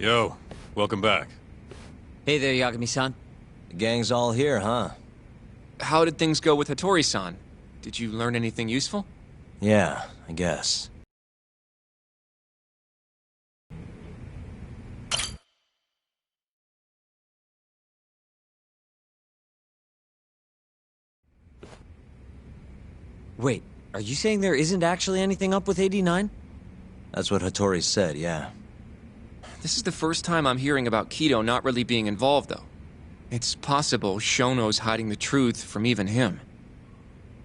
Yo, welcome back. Hey there, Yagami-san. The gang's all here, huh? How did things go with Hattori-san? Did you learn anything useful? Yeah, I guess. Wait, are you saying there isn't actually anything up with 89? That's what Hattori said, yeah. This is the first time I'm hearing about Kido not really being involved, though. It's possible Shono's hiding the truth from even him.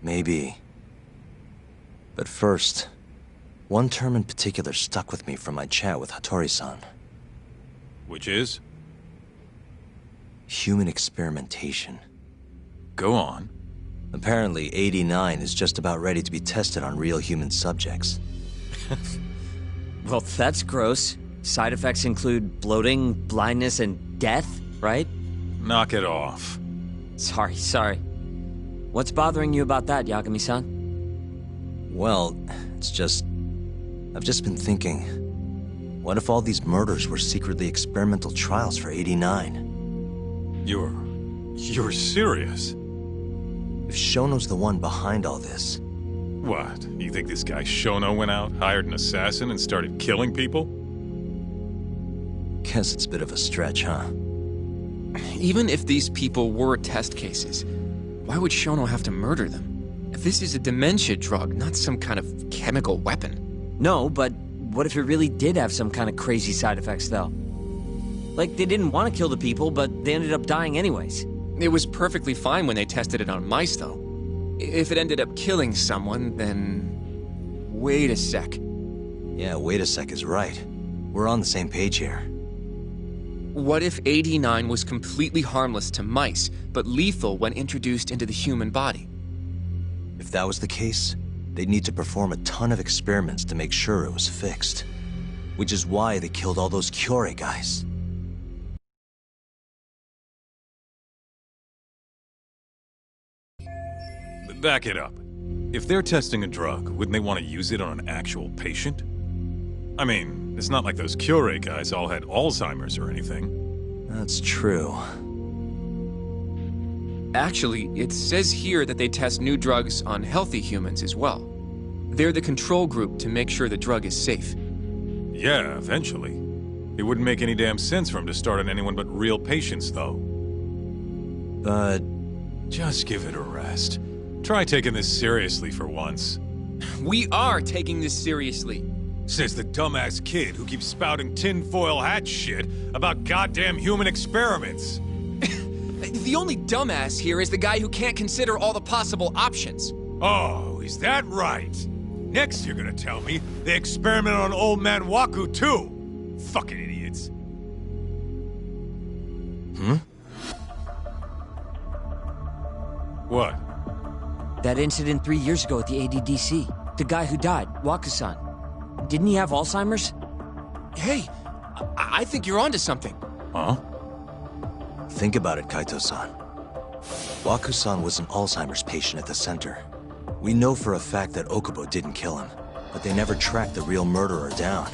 Maybe. But first, one term in particular stuck with me from my chat with Hattori-san. Which is? Human experimentation. Go on. Apparently, 89 is just about ready to be tested on real human subjects. Well, that's gross. Side effects include bloating, blindness, and death, right? Knock it off. Sorry. What's bothering you about that, Yagami-san? Well, it's just... I've just been thinking... What if all these murders were secretly experimental trials for 89? You're serious? If Shono's the one behind all this... What? You think this guy Shono went out, hired an assassin, and started killing people? Guess it's a bit of a stretch, huh? Even if these people were test cases, why would Shono have to murder them? This is a dementia drug, not some kind of chemical weapon. No, but what if it really did have some kind of crazy side effects, though? Like, they didn't want to kill the people, but they ended up dying anyways. It was perfectly fine when they tested it on mice, though. If it ended up killing someone, then... Wait a sec. Yeah, wait a sec is right. We're on the same page here. What if 89 was completely harmless to mice, but lethal when introduced into the human body? If that was the case, they'd need to perform a ton of experiments to make sure it was fixed. Which is why they killed all those Kyorei guys. Back it up. If they're testing a drug, wouldn't they want to use it on an actual patient? I mean, it's not like those Kyorei guys all had Alzheimer's or anything. That's true. Actually, it says here that they test new drugs on healthy humans as well. They're the control group to make sure the drug is safe. Yeah, eventually. It wouldn't make any damn sense for him to start on anyone but real patients, though. But... Just give it a rest. Try taking this seriously for once. We are taking this seriously. Says the dumbass kid who keeps spouting tinfoil hat shit about goddamn human experiments. The only dumbass here is the guy who can't consider all the possible options. Oh, is that right? Next you're gonna tell me they experiment on old man Waku too. Fucking idiots. What? That incident 3 years ago at the ADDC. The guy who died, Waku-san. Didn't he have Alzheimer's? Hey, I think you're onto something. Huh? Think about it, Kaito-san. Waku-san was an Alzheimer's patient at the center. We know for a fact that Okubo didn't kill him, but they never tracked the real murderer down.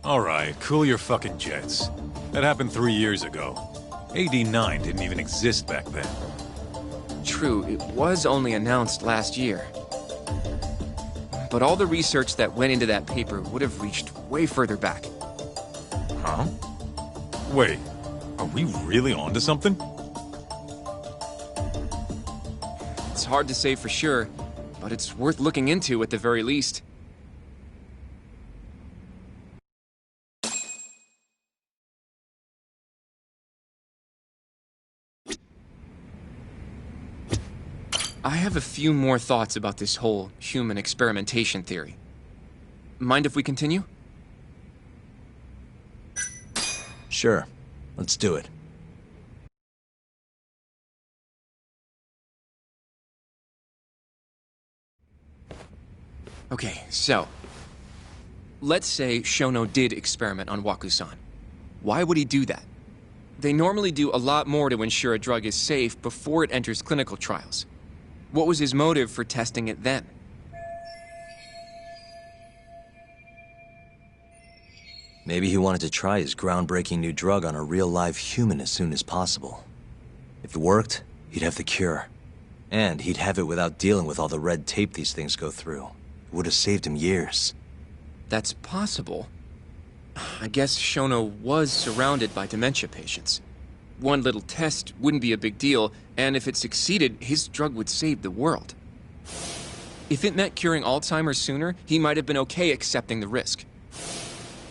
Alright, cool your fucking jets. That happened 3 years ago. 89 didn't even exist back then. True, it was only announced last year. But all the research that went into that paper would have reached way further back. Huh? Wait, are we really onto something? It's hard to say for sure, but it's worth looking into at the very least. I have a few more thoughts about this whole human experimentation theory. Mind if we continue? Sure. Let's do it. Okay, so... Let's say Shono did experiment on Waku-san. Why would he do that? They normally do a lot more to ensure a drug is safe before it enters clinical trials. What was his motive for testing it then? Maybe he wanted to try his groundbreaking new drug on a real live human as soon as possible. If it worked, he'd have the cure. And he'd have it without dealing with all the red tape these things go through. It would have saved him years. That's possible. I guess Shono was surrounded by dementia patients. One little test wouldn't be a big deal, and if it succeeded, his drug would save the world. If it meant curing Alzheimer's sooner, he might have been okay accepting the risk.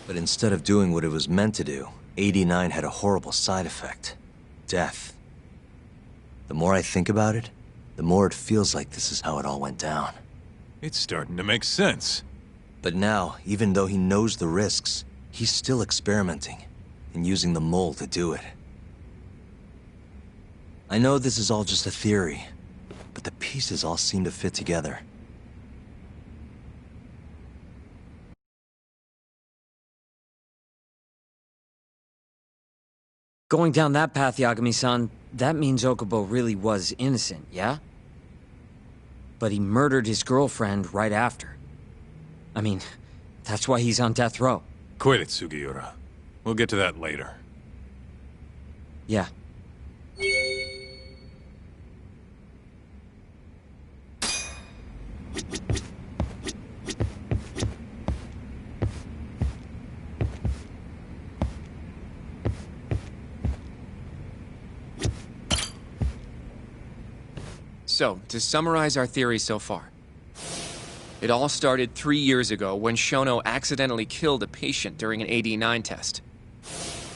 But instead of doing what it was meant to do, 89 had a horrible side effect. Death. The more I think about it, the more it feels like this is how it all went down. It's starting to make sense. But now, even though he knows the risks, he's still experimenting and using the mole to do it. I know this is all just a theory, but the pieces all seem to fit together. Going down that path, Yagami-san, that means Okubo really was innocent, yeah? But he murdered his girlfriend right after. I mean, that's why he's on death row. Quit it, Sugiura. We'll get to that later. Yeah. So, to summarize our theory so far. It all started 3 years ago when Shono accidentally killed a patient during an AD9 test.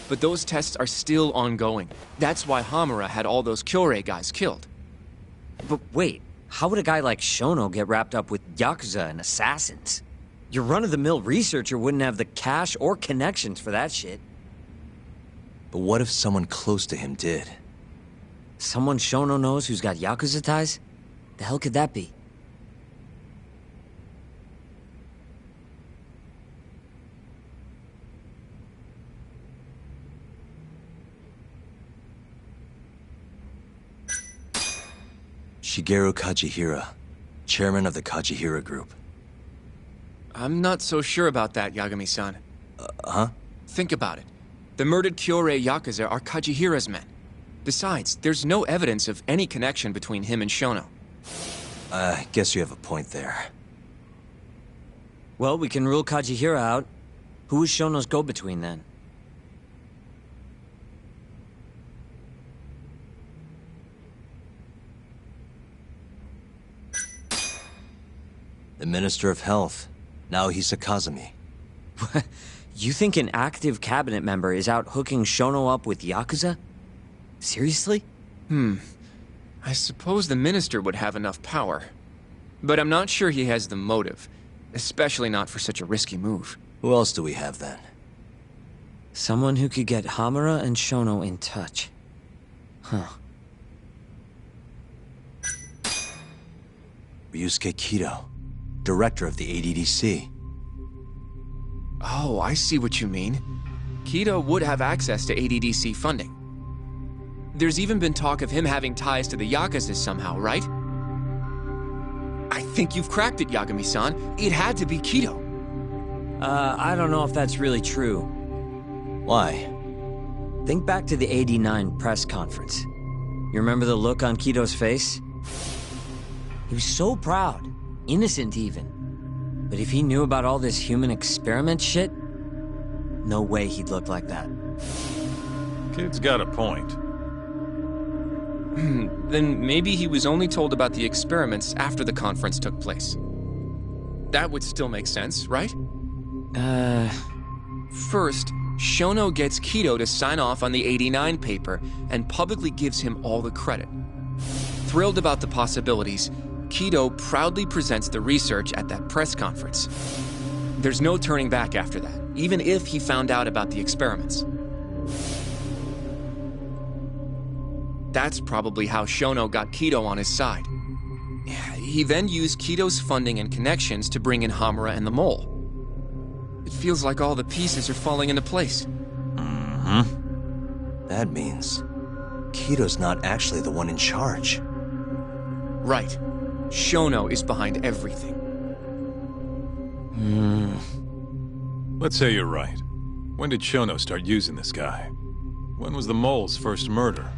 But those tests are still ongoing. That's why Hamura had all those Kyorei guys killed. But wait, how would a guy like Shono get wrapped up with Yakuza and assassins? Your run-of-the-mill researcher wouldn't have the cash or connections for that shit. But what if someone close to him did? Someone Shono knows who's got Yakuza ties? The hell could that be? Shigeru Kajihira, chairman of the Kajihira Group. I'm not so sure about that, Yagami-san. Huh? Think about it. The murdered Kyorei Yakuza are Kajihira's men. Besides, there's no evidence of any connection between him and Shono. I guess you have a point there. Well, we can rule Kajihira out. Who is Shono's go-between then? The Minister of Health, Naohisa Kazumi. You think an active cabinet member is out hooking Shono up with Yakuza? Seriously? I suppose the minister would have enough power. But I'm not sure he has the motive. Especially not for such a risky move. Who else do we have then? Someone who could get Hamura and Shono in touch. Huh. Ryusuke Kido, director of the ADDC. Oh, I see what you mean. Kido would have access to ADDC funding. There's even been talk of him having ties to the Yakuza somehow, right? I think you've cracked it, Yagami-san. It had to be Kido. I don't know if that's really true. Why? Think back to the '89 press conference. You remember the look on Kido's face? He was so proud, innocent even. But if he knew about all this human experiment shit, no way he'd look like that. Kid's got a point. Then maybe he was only told about the experiments after the conference took place. That would still make sense, right? First, Shono gets Kido to sign off on the '89 paper and publicly gives him all the credit. Thrilled about the possibilities, Kido proudly presents the research at that press conference. There's no turning back after that, even if he found out about the experiments. That's probably how Shono got Kido on his side. He then used Kido's funding and connections to bring in Hamura and the Mole. It feels like all the pieces are falling into place. That means Kido's not actually the one in charge. Right. Shono is behind everything. Let's say you're right. When did Shono start using this guy? When was the mole's first murder?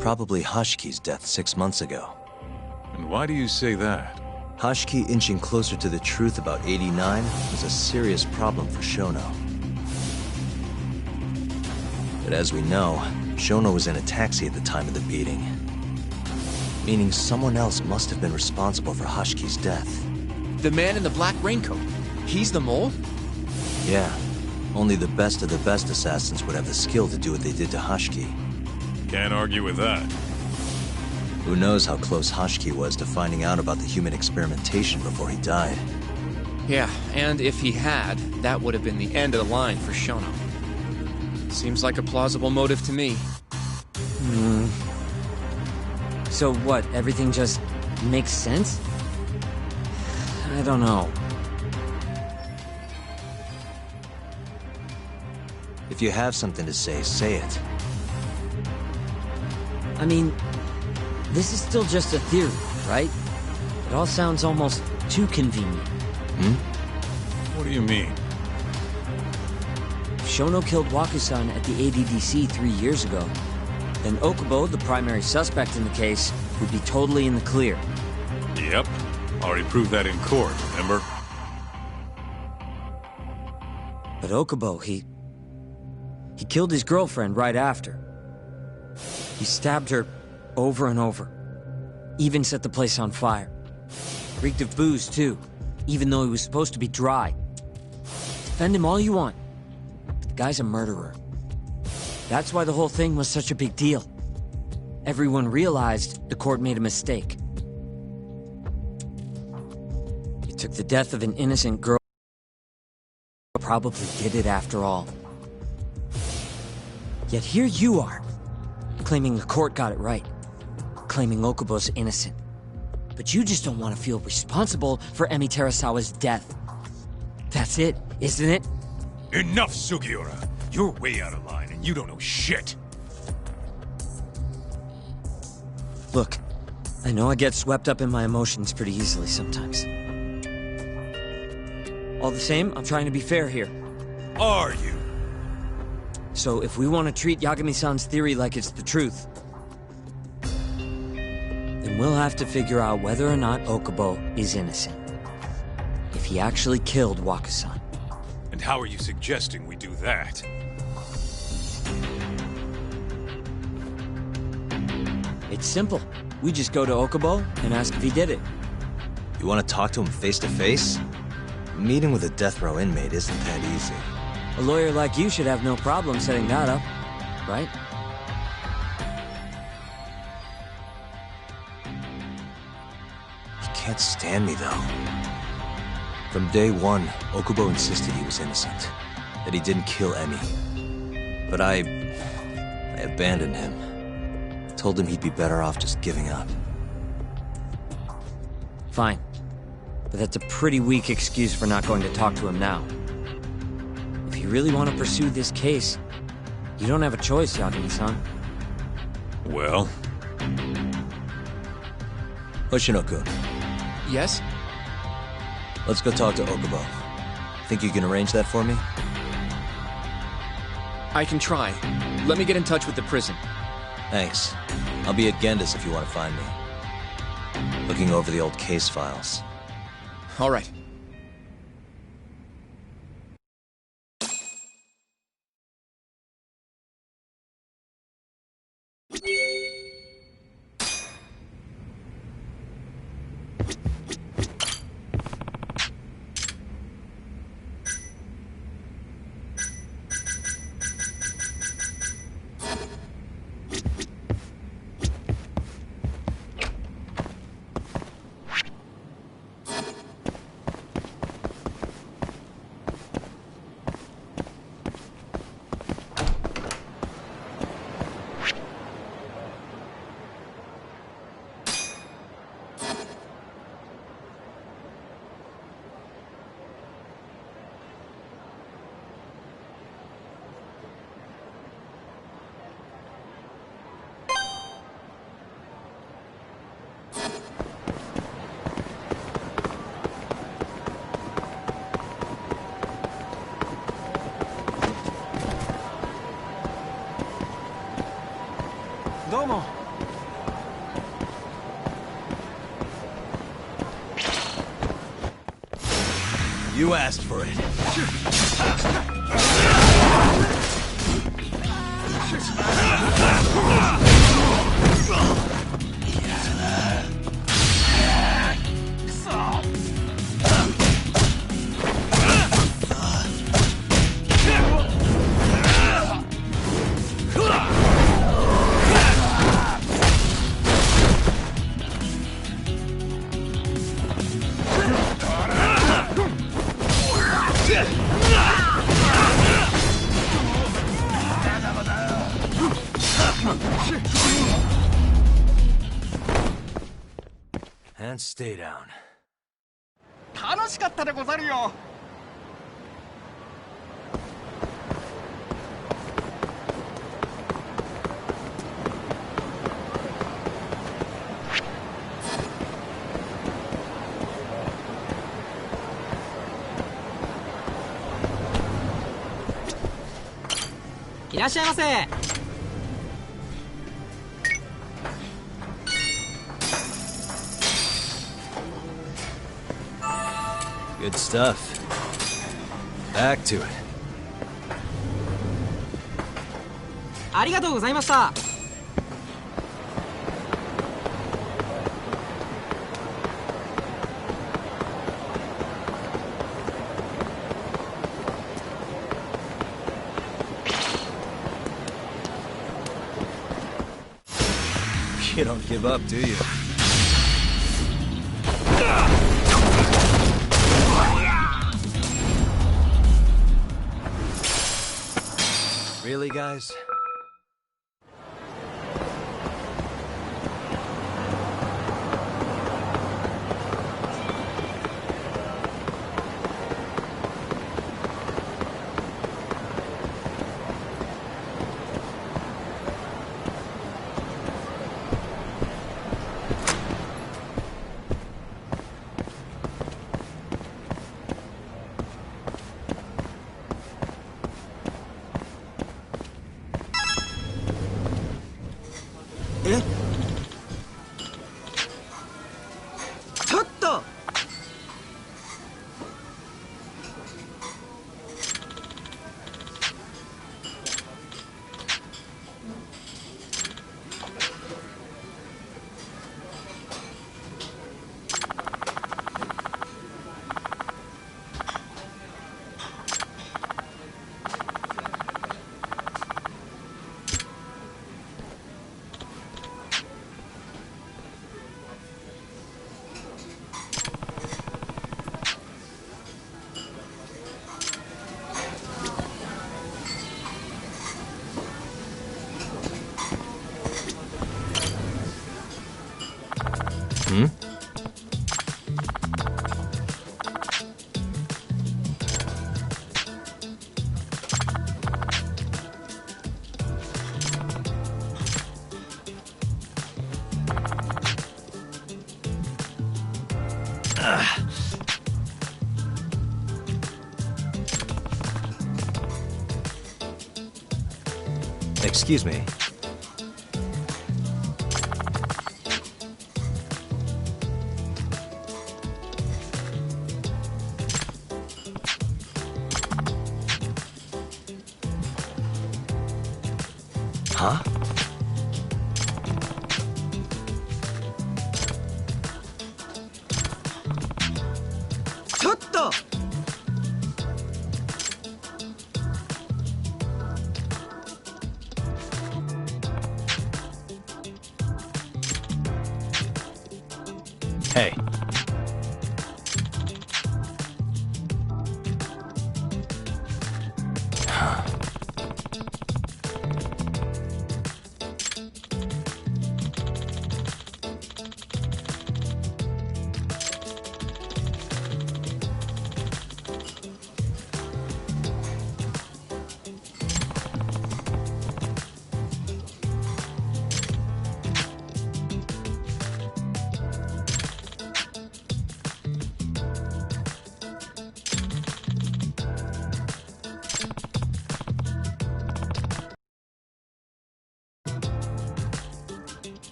Probably Hashki's death 6 months ago. And why do you say that? Hashki inching closer to the truth about 89 was a serious problem for Shono. But as we know, Shono was in a taxi at the time of the beating. Meaning someone else must have been responsible for Hashki's death. The man in the black raincoat. He's the mole? Yeah. Only the best of the best assassins would have the skill to do what they did to Hashki. Can't argue with that. Who knows how close Hashki was to finding out about the human experimentation before he died. Yeah, and if he had, that would have been the end of the line for Shono. Seems like a plausible motive to me. So what, everything just makes sense? I don't know. If you have something to say it. I mean, this is still just a theory, right? It all sounds almost too convenient. What do you mean? If Shono killed Waku-san at the ADDC 3 years ago, then Okubo, the primary suspect in the case, would be totally in the clear. Yep. Already proved that in court, remember? But Okubo, he killed his girlfriend right after. He stabbed her over and over. Even set the place on fire. Reeked of booze, too, even though he was supposed to be dry. Defend him all you want, but the guy's a murderer. That's why the whole thing was such a big deal. Everyone realized the court made a mistake. He took the death of an innocent girl. Probably did it after all. Yet here you are, claiming the court got it right. Claiming Okubo's innocent. But you just don't want to feel responsible for Emi Terasawa's death. That's it, isn't it? Enough, Sugiura! You're way out of line, and you don't know shit! Look, I know I get swept up in my emotions pretty easily sometimes. All the same, I'm trying to be fair here. Are you? So if we want to treat Yagami-san's theory like it's the truth, then we'll have to figure out whether or not Okubo is innocent. If he actually killed Waku-san. And how are you suggesting we do that? It's simple. We just go to Okubo and ask if he did it. You want to talk to him face to face? Meeting with a death row inmate isn't that easy. A lawyer like you should have no problem setting that up, right? He can't stand me, though. From day one, Okubo insisted he was innocent, that he didn't kill Emi. But I abandoned him. Told him he'd be better off just giving up. Fine. But that's a pretty weak excuse for not going to talk to him now. If you really want to pursue this case, you don't have a choice, Yagami-san. Well? Hoshino-kun, Yes? let's go talk to Okubo. Think you can arrange that for me? I can try. Let me get in touch with the prison. Thanks. I'll be at Genda's if you want to find me. Looking over the old case files. All right. You asked for it. And stay down. 楽しかったでござるよ。いらっしゃいませ。Good stuff. Back to it. ありがとうございました。You don't give up, do you? Really, guys? Hmm? Excuse me. Huh? Hey.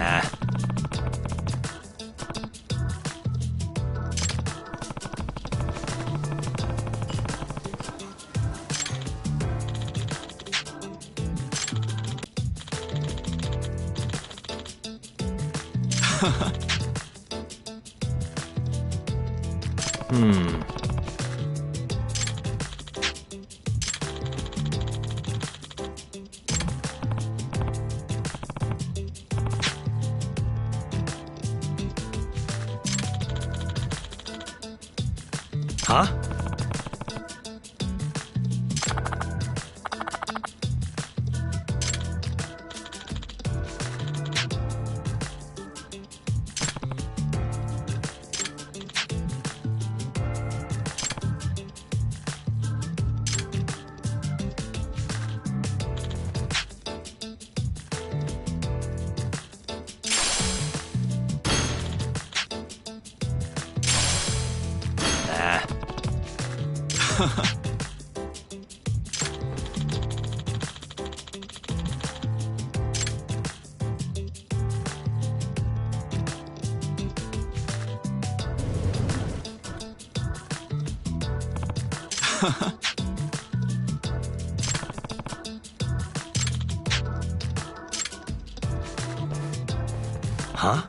Nah. Huh? Huh?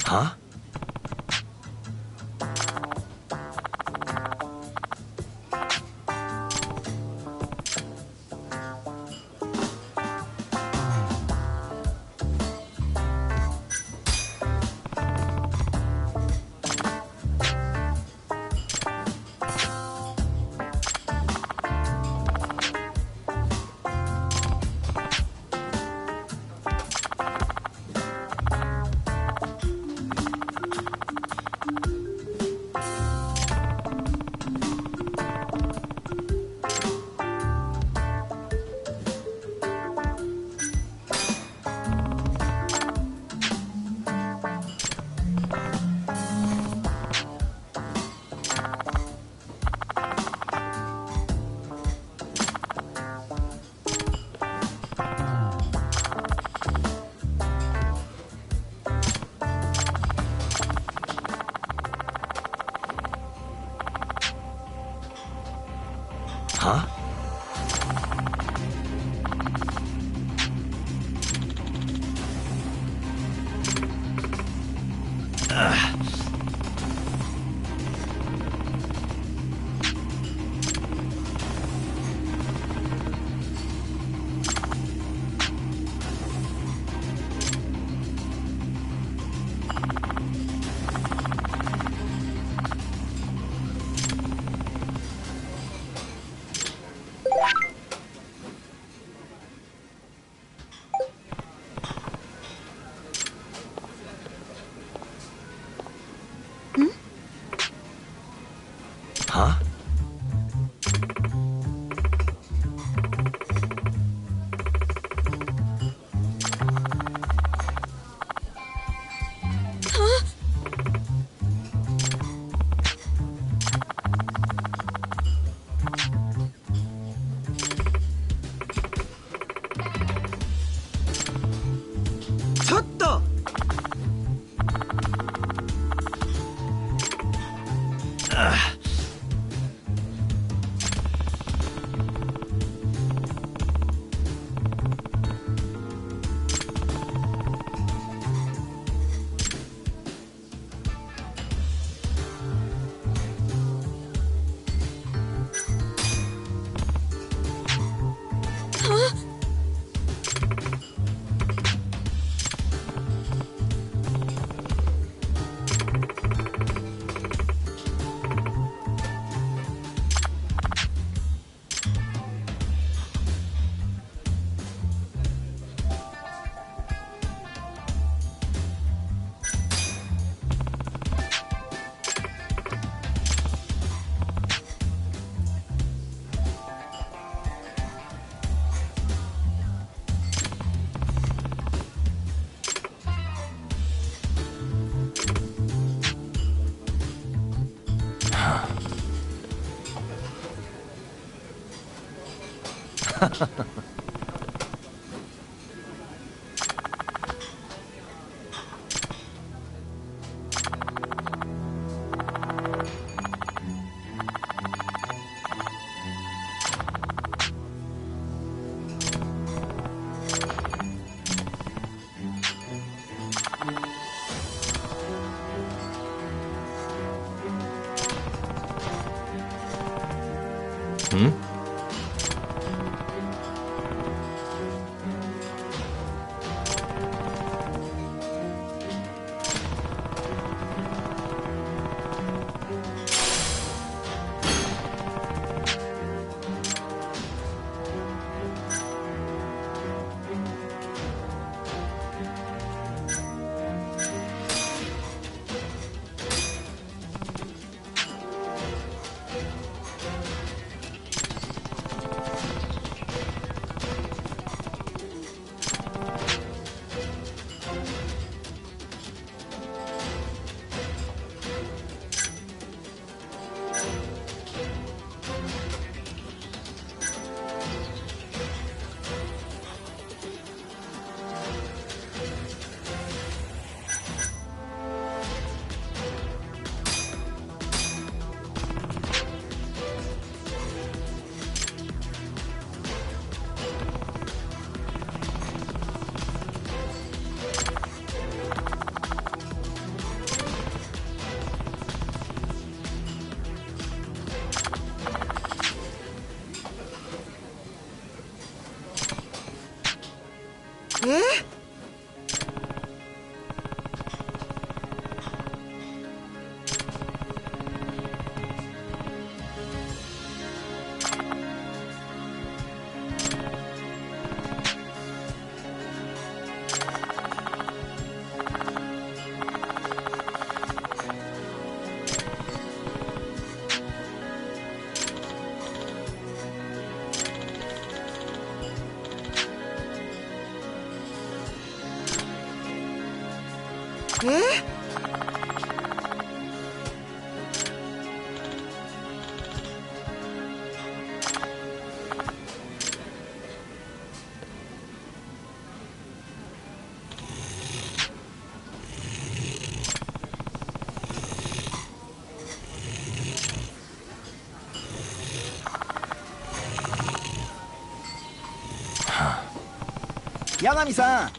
Huh? Huh? Huh? Hmm? 八神さん。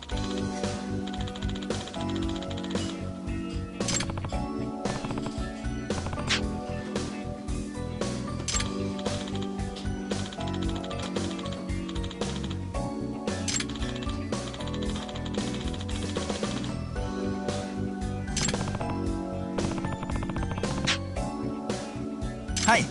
はい。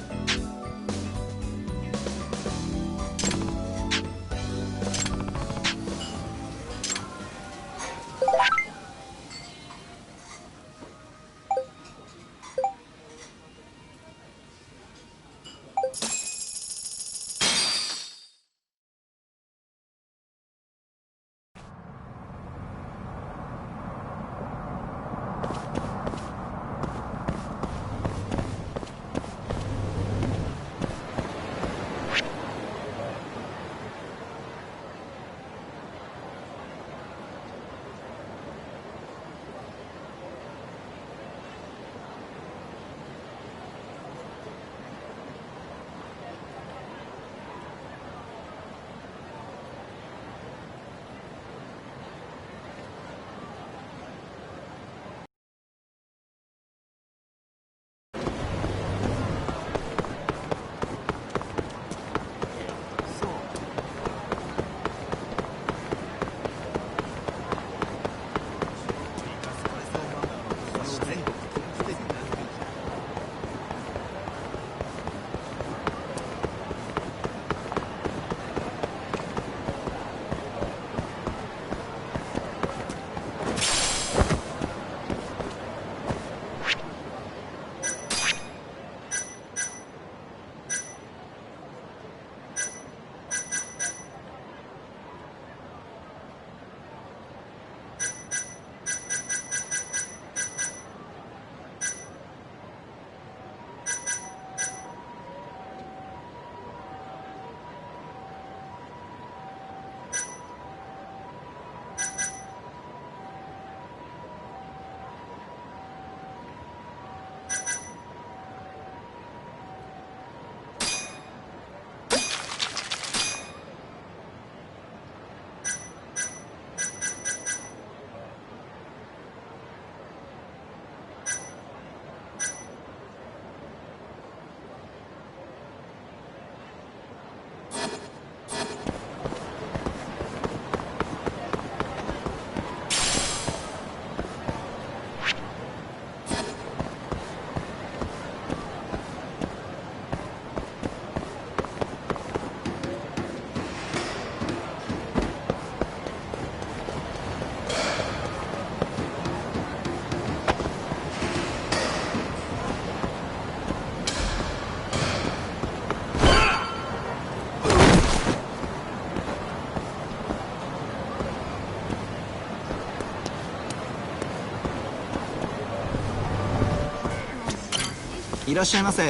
いらっしゃいませ。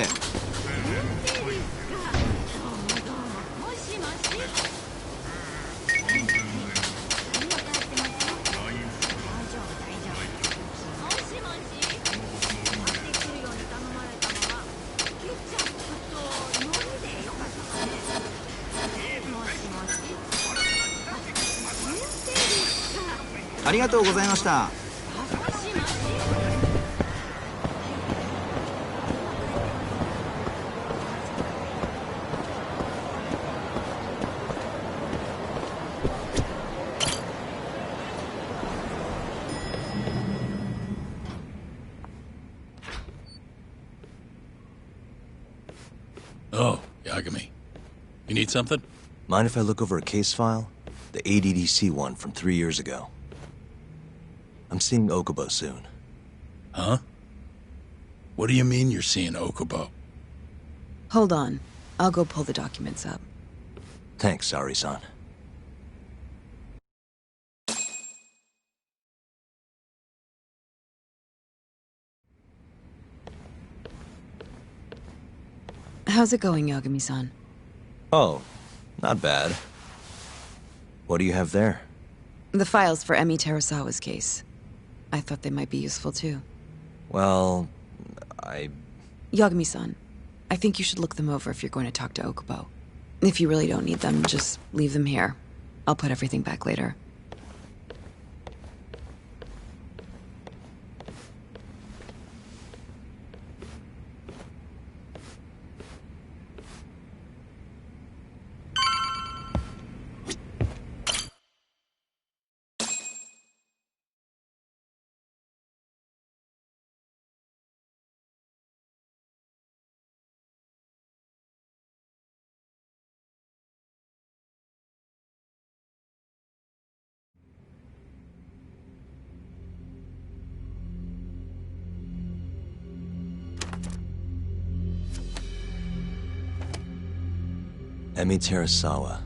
ありがとうございました。Oh, Yagami. You need something? Mind if I look over a case file? The ADDC one from 3 years ago. I'm seeing Okubo soon. Huh? What do you mean you're seeing Okubo? Hold on. I'll go pull the documents up. Thanks, Sari-san. How's it going, Yagami-san? Oh, not bad. What do you have there? The files for Emi Terasawa's case. I thought they might be useful too. Well, Yagami-san, I think you should look them over if you're going to talk to Okubo. If you really don't need them, just leave them here. I'll put everything back later. Emi Terasawa,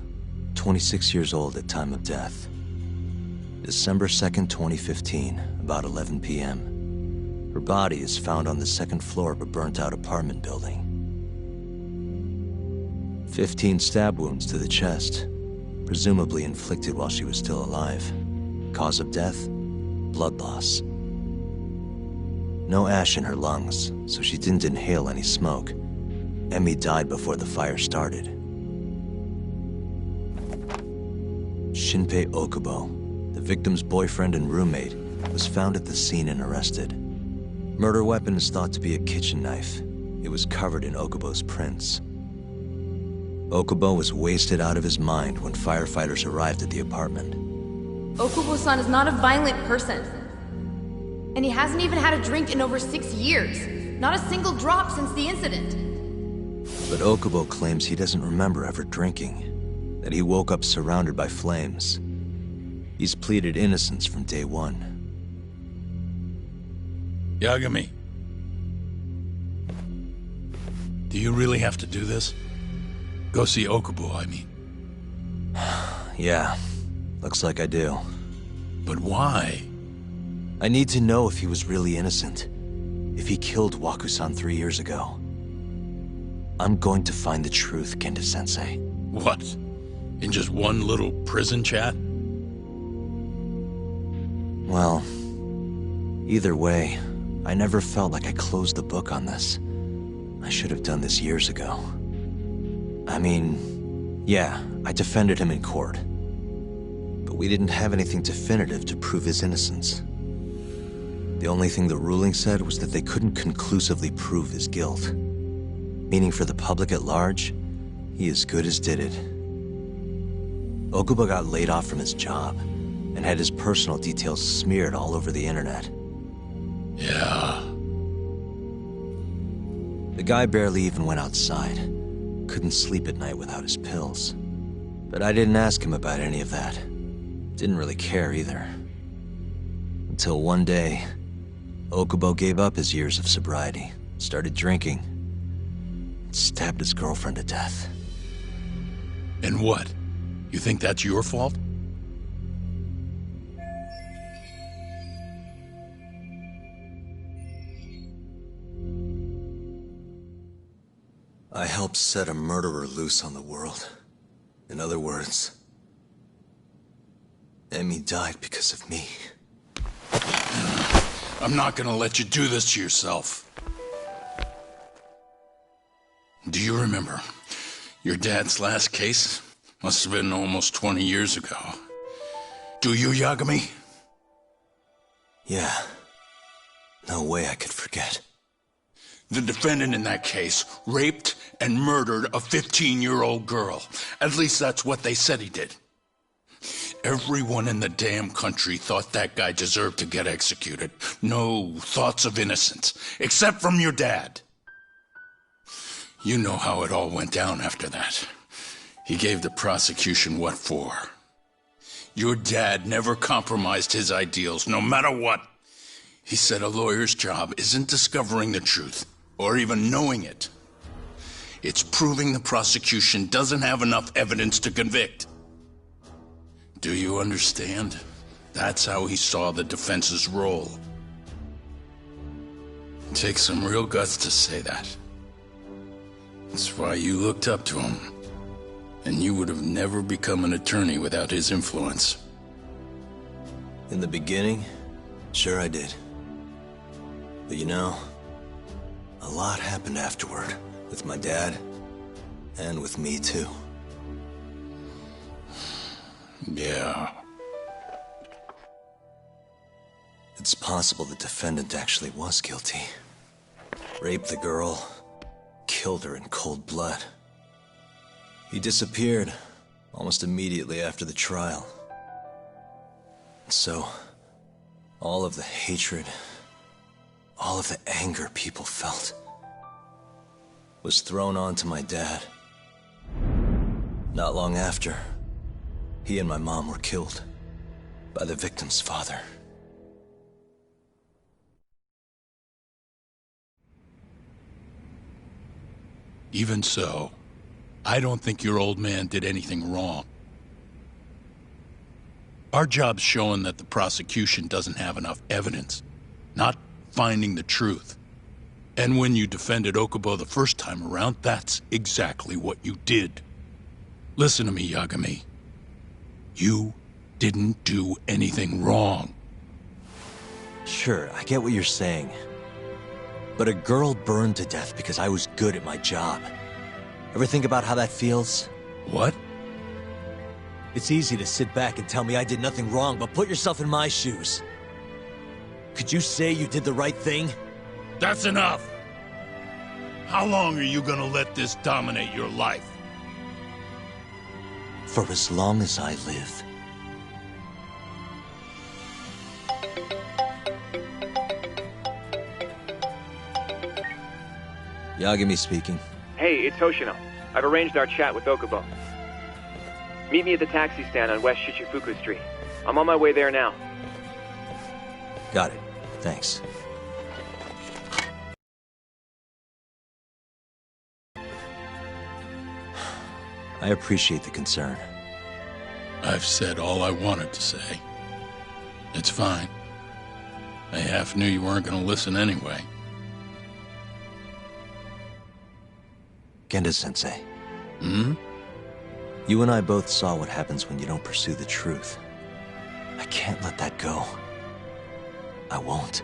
26 years old at time of death. December 2nd, 2015, about 11 p.m. Her body is found on the second floor of a burnt-out apartment building. 15 stab wounds to the chest, presumably inflicted while she was still alive. Cause of death? Blood loss. No ash in her lungs, so she didn't inhale any smoke. Emi died before the fire started. Shinpei Okubo, the victim's boyfriend and roommate, was found at the scene and arrested. Murder weapon is thought to be a kitchen knife. It was covered in Okubo's prints. Okubo was wasted out of his mind when firefighters arrived at the apartment. Okubo-san is not a violent person. And he hasn't even had a drink in over 6 years. Not a single drop since the incident. But Okubo claims he doesn't remember ever drinking, that he woke up surrounded by flames. He's pleaded innocence from day one. Yagami. Do you really have to do this? Go see Okubo, I mean. Yeah, looks like I do. But why? I need to know if he was really innocent. If he killed Waku-san 3 years ago. I'm going to find the truth, Kenta-sensei. What? In just one little prison chat? Well, either way, I never felt like I closed the book on this. I should have done this years ago. I mean, yeah, I defended him in court. But we didn't have anything definitive to prove his innocence. The only thing the ruling said was that they couldn't conclusively prove his guilt. Meaning for the public at large, he as good as did it. Okubo got laid off from his job, and had his personal details smeared all over the internet. Yeah. The guy barely even went outside. Couldn't sleep at night without his pills. But I didn't ask him about any of that. Didn't really care either. Until one day, Okubo gave up his years of sobriety, started drinking, and stabbed his girlfriend to death. And what? You think that's your fault? I helped set a murderer loose on the world. In other words, Emi died because of me. I'm not gonna let you do this to yourself. Do you remember your dad's last case? Must have been almost 20 years ago. Do you, Yagami? Yeah. No way I could forget. The defendant in that case raped and murdered a 15-year-old girl. At least that's what they said he did. Everyone in the damn country thought that guy deserved to get executed. No thoughts of innocence, except from your dad. You know how it all went down after that. He gave the prosecution what for. Your dad never compromised his ideals, no matter what. He said a lawyer's job isn't discovering the truth, or even knowing it. It's proving the prosecution doesn't have enough evidence to convict. Do you understand? That's how he saw the defense's role. It takes some real guts to say that. That's why you looked up to him. And you would have never become an attorney without his influence. In the beginning, sure I did. But you know, a lot happened afterward, with my dad, and with me too. Yeah. It's possible the defendant actually was guilty. Raped the girl, killed her in cold blood. He disappeared almost immediately after the trial. So, all of the hatred, all of the anger people felt, was thrown onto my dad. Not long after, he and my mom were killed by the victim's father. Even so, I don't think your old man did anything wrong. Our job's showing that the prosecution doesn't have enough evidence, not finding the truth. And when you defended Okubo the first time around, that's exactly what you did. Listen to me, Yagami. You didn't do anything wrong. Sure, I get what you're saying. But a girl burned to death because I was good at my job. Ever think about how that feels? What? It's easy to sit back and tell me I did nothing wrong, but put yourself in my shoes. Could you say you did the right thing? That's enough! How long are you gonna let this dominate your life? For as long as I live. Yagami speaking. Hey, it's Hoshino. I've arranged our chat with Okubo. Meet me at the taxi stand on West Shichifuku Street. I'm on my way there now. Got it. Thanks. I appreciate the concern. I've said all I wanted to say. It's fine. I half knew you weren't gonna listen anyway. Genda-sensei. Hmm? You and I both saw what happens when you don't pursue the truth. I can't let that go. I won't.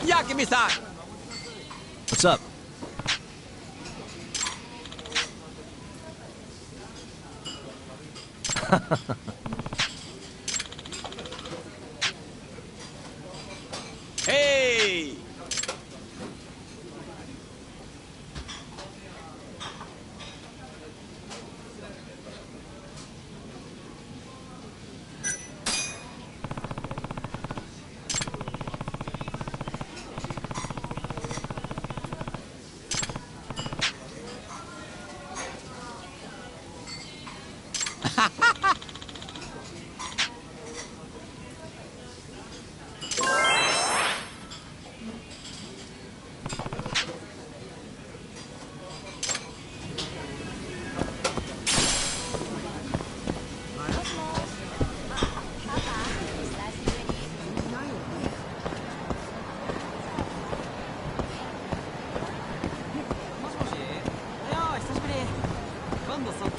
Yagami-san! What's up? Hey!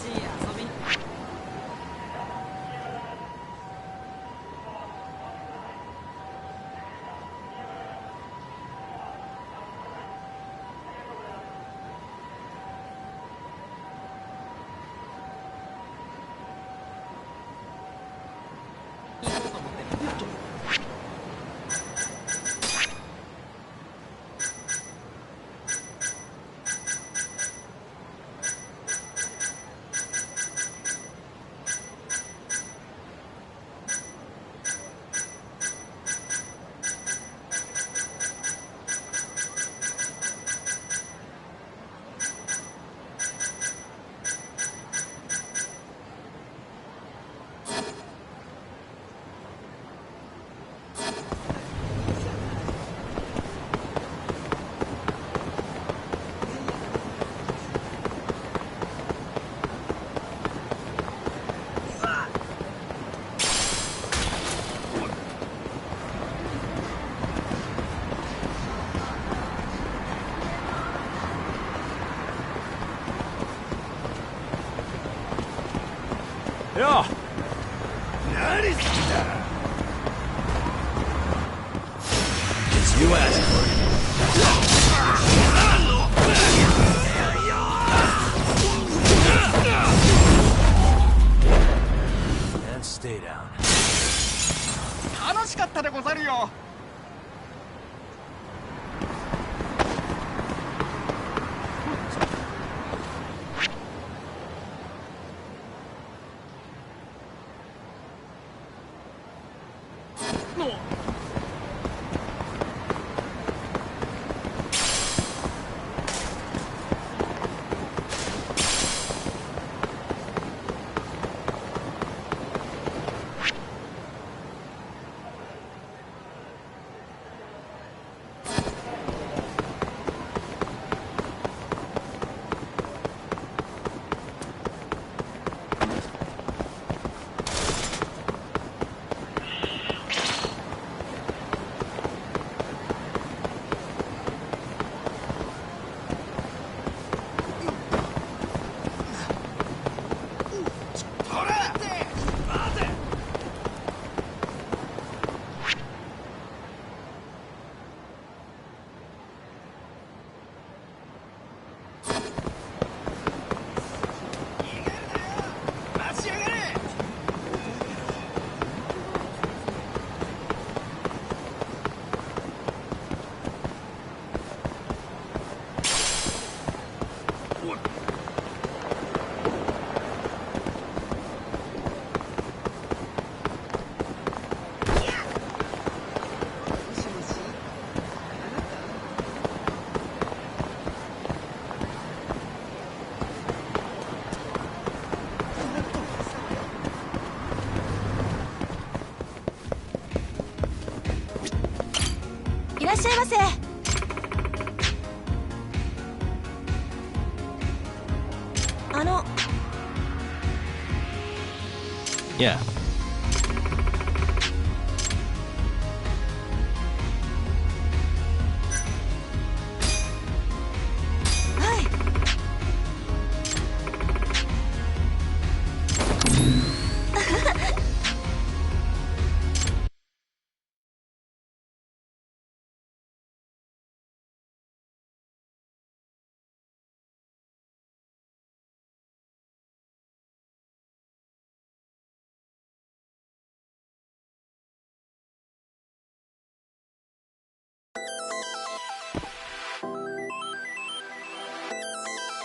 Yeah. It's you asked for it. And stay down. 楽しかったでござるよ。いらっしゃいませ。Yeah.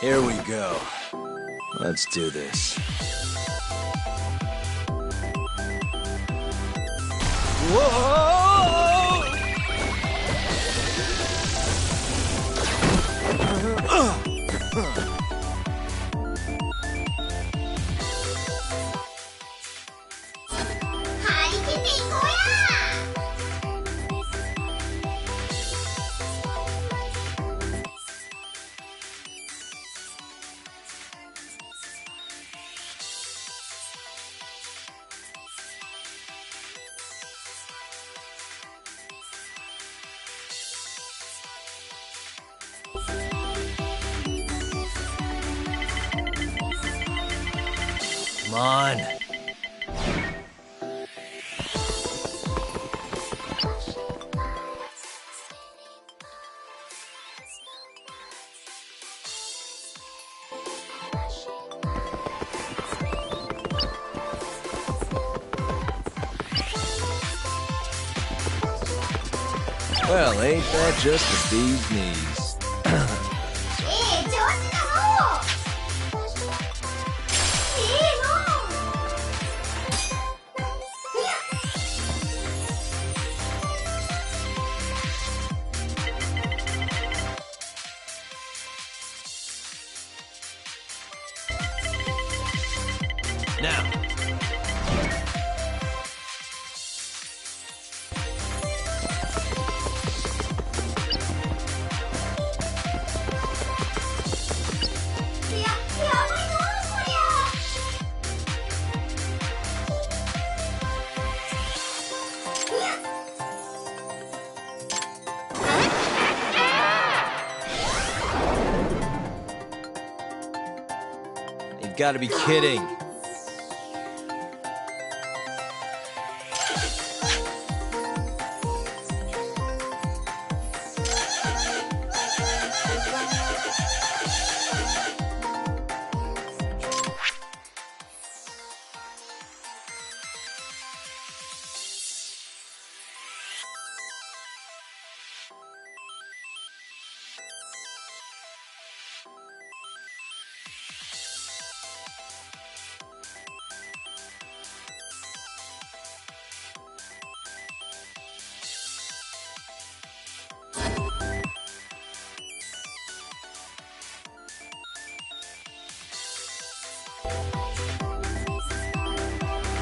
Here we go. Let's do this. Whoa! 「on. Well, ain't that just the bee's knees? Now. You've got to be kidding.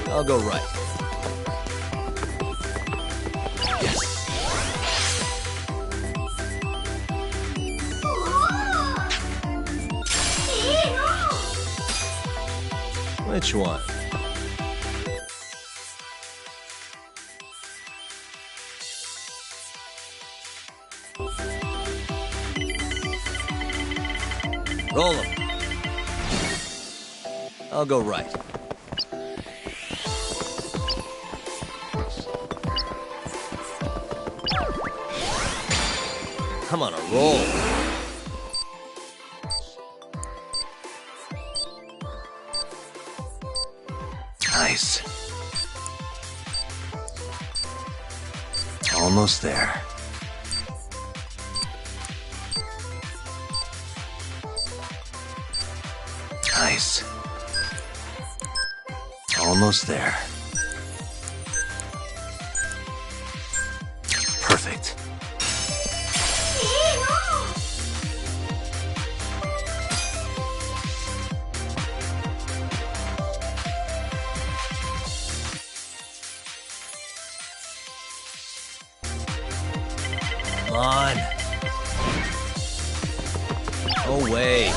I'll go right. Yes. Which one? Roll 'em. I'll go right. I'm on a roll. Nice. Almost there. Nice. Almost there. Perfect. Come on. No way.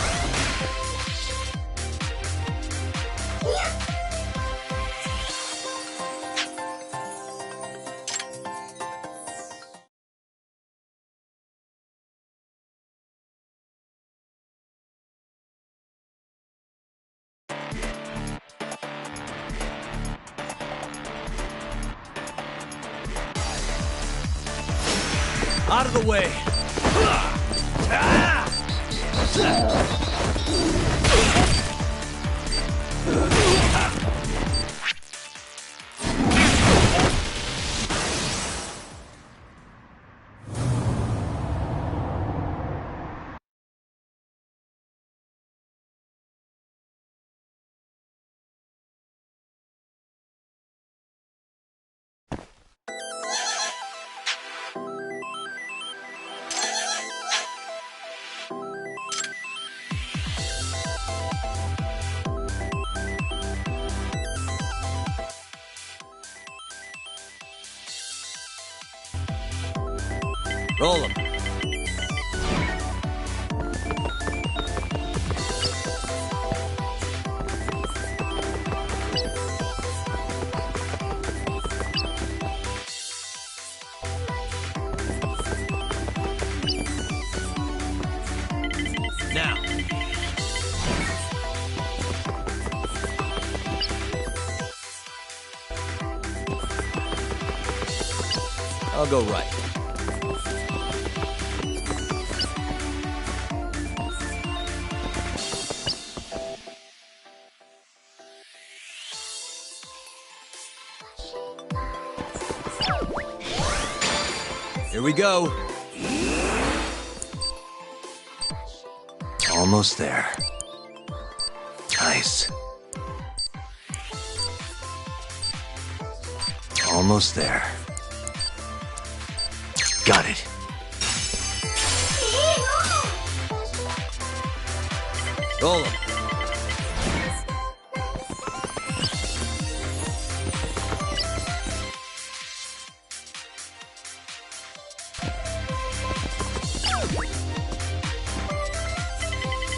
Out of the way. Roll 'em. Now. I'll go right. Here we go. Almost there. Nice. Almost there. Got it. Roll him.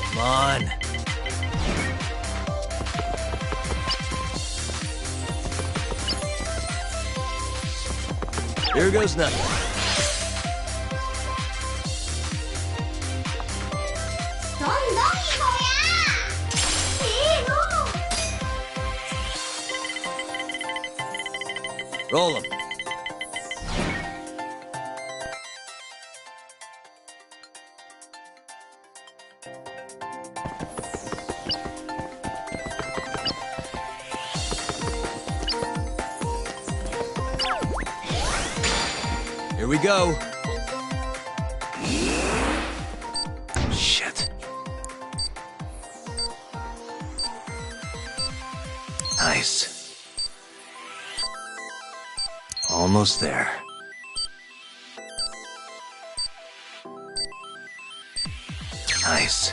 Come on. Here goes nothing. Roll him. Here we go. Shit. Nice. Almost there. Nice.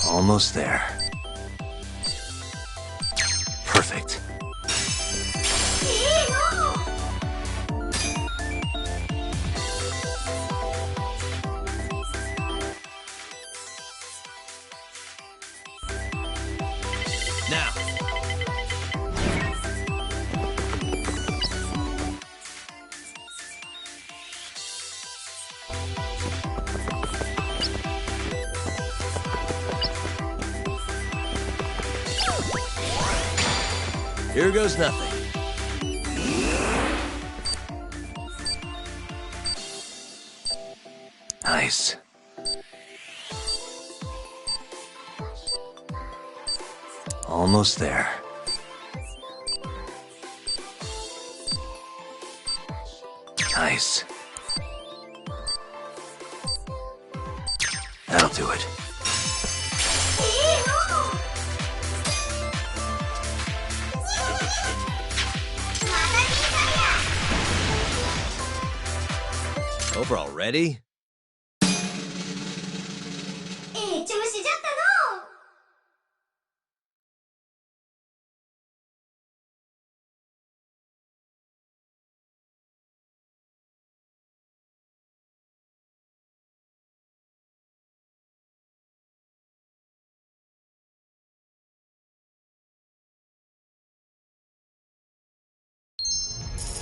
Almost there. Perfect. Now. Here goes nothing. Nice. Almost there. Nice. That'll do it. Over already?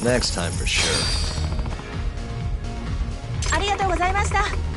Next time for sure. ありがとうございました。